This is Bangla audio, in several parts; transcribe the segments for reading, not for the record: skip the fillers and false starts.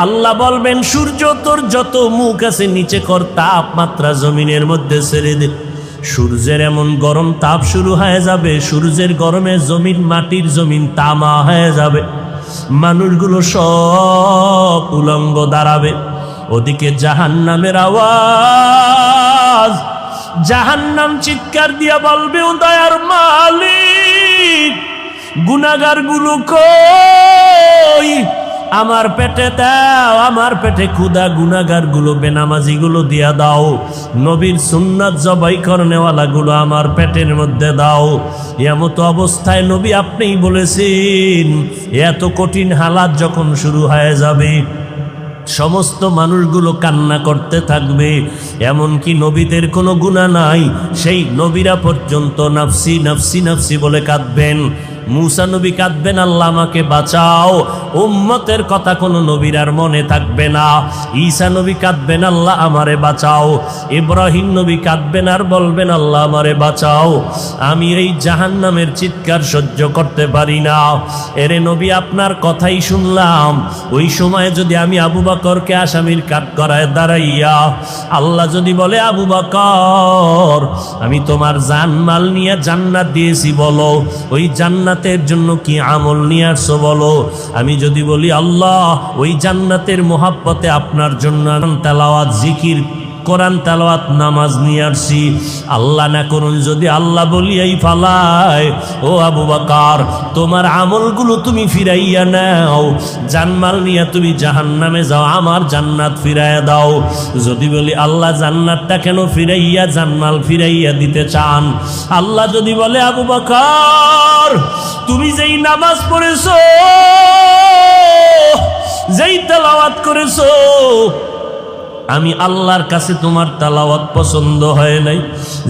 আল্লাহ বলবেন সূর্য তোর যত মুখ আছে নিচে কর, তাপমাত্রা জমিনের মধ্যে ছেড়ে দে। সূর্যের এমন গরম তাপ শুরু হয়ে যাবে, সূর্যের গরমে জমিন, মাটির জমিন তামা হয়ে যাবে, মানুষগুলো সব উলঙ্গ দাঁড়াবে। ওদিকে জাহান্নামের আওয়াজ, জাহান্নাম চিৎকার দিয়া বলবে, ও দয়ার মালিক, গুনাহগার গুলো কই, আমার পেটে দাও, আমার পেটে ক্ষুধা, গুনাহগার গুলো, বেনামাজি গুলো দিয়া দাও, নবীর সুন্নাত জবাই করনেওয়ালা গুলো আমার পেটের মধ্যে দাও। এমত অবস্থায় নবী আপনিই বলেছেন, এত কঠিন হালাত যখন শুরু হয়ে যাবে, সমস্ত মানুষগুলো কান্না করতে থাকবে, এমনকি নবীদের কোনো গুনাহ নাই, সেই নবীরা পর্যন্ত নাফসি নাফসি নাফসি বলে কাঁদবেন। মুসা নবী কাঁদবেন, আল্লাহ আমাকে বাঁচাও, উম্মতের কথা কোনো নবীর আর মনে থাকবে না। ঈসা নবী কাঁদবেন, আল্লাহ আমারে বাঁচাও। ইব্রাহিম নবী কাঁদবেন আর বলবেন, আল্লাহ আমারে বাঁচাও, আমি এই জাহান্নামের চিৎকার সহ্য করতে পারি না। এরে নবী আপনার কথাই শুনলাম, ওই সময় যদি আমি আবু বকরকে আসামির কাঠগড়ায় দাঁড়াইয়া আল্লাহ যদি বলে, আবু বকর আমি তোমার জানমাল নিয়ে জান্নাত দিয়েছি, বলো ওই জান্নাতের জন্য কি আমল নিয়ে আসছো বলো। আমি যদি বলি, আল্লাহ ওই জান্নাতের মোহাব্বতে আপনার জন্য তেলাওয়াত, জিকির, কোরআন তেলাওয়াত, নামাজ নিয়ে আসছি, আল্লাহ না করুন যদি আল্লাহ বলিয়াই ফালায়, ও আবু বকর তোমার আমলগুলো তুমি ফিরাইয়া নাও, জানমাল নিয়ে তুমি জাহান্নামে যাও, আমার জান্নাত ফিরাইয়া দাও। যদি বলি, আল্লাহ জান্নাতটা কেন ফিরাইয়া, জানমাল ফিরাইয়া দিতে চান, আল্লাহ যদি বলে, আবু বকর তুমি যেই নামাজ পড়েছো, যেই তেলাওয়াত করেছো, আমি আল্লাহর কাছে তোমার তেলাওয়াত পছন্দ হয় নাই,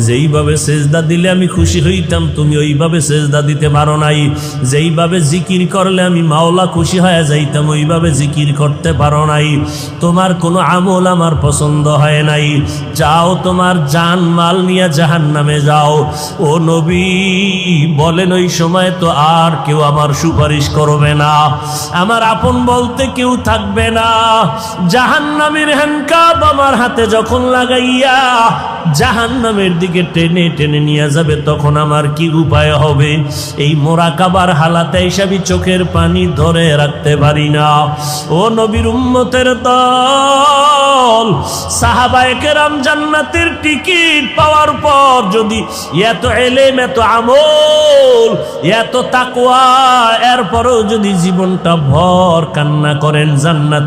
যেইভাবে সেজদা দিলে আমি খুশি হইতাম তুমি ওইভাবে সেজদা দিতে পারো নাই, যেইভাবে জিকির করলে আমি মাওলা খুশি হয়ে যাইতাম ওইভাবে জিকির করতে পারো নাই, তোমার কোনো আমল আমার পছন্দ হয় নাই, যাও তোমার জান মাল নিয়ে জাহান্নামে যাও। ও নবী বলেন, ওই সময় তো আর কেউ আমার সুপারিশ করবে না, আমার আপন বলতে কেউ থাকবে না। জাহান্নামের হ্যান্ডকাপ আমার হাতে যখন লাগাইয়া জাহান্নামের দিকে টেনে টেনে নিয়ে যাবে, তখন আমার কি উপায় হবে? এই মোরাকাবার হালাতে হিসাবে চোখের পানি ধরে রাখতে পারি না। ও নবীর উম্মতের দল, সাহাবায়ে কেরাম জান্নাতের টিকিট পাওয়ার পর যদি এত এলেম, এত আমল, এত তাকওয়া, এরপরও যদি জীবনটা ভর কান্না করেন জান্নাতে